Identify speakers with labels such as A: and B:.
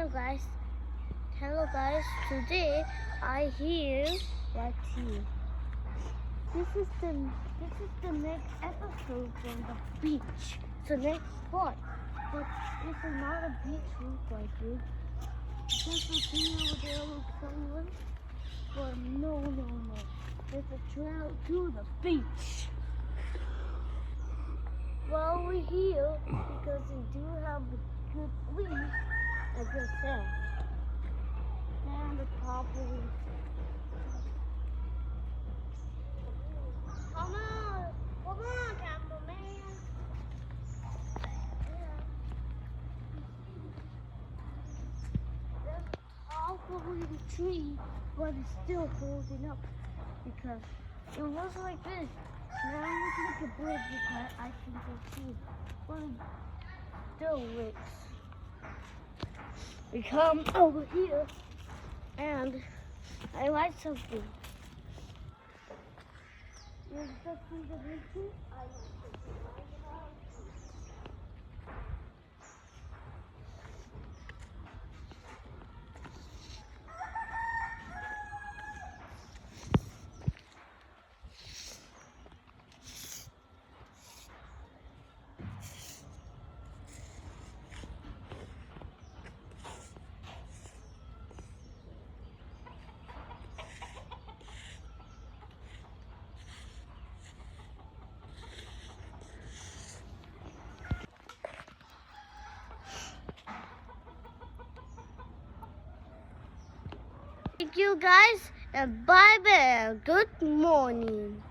A: Hello guys. Hello guys. Today I here right here. This is the next episode from the beach. The next spot. But it's not a beach look like this. There's a tree over there with someone. But no. There's a trail to the beach. Well, we're here because we do have a good leaf, a good sound. And the property. Come on, cameraman. Yeah. There's probably the tree, but it's still holding up because it was like this. Now I'm looking at the bridge because I can go see it. But it still works. We come over here and I like something. You're expecting the picture? I like something. Thank you guys and bye bye. Good morning.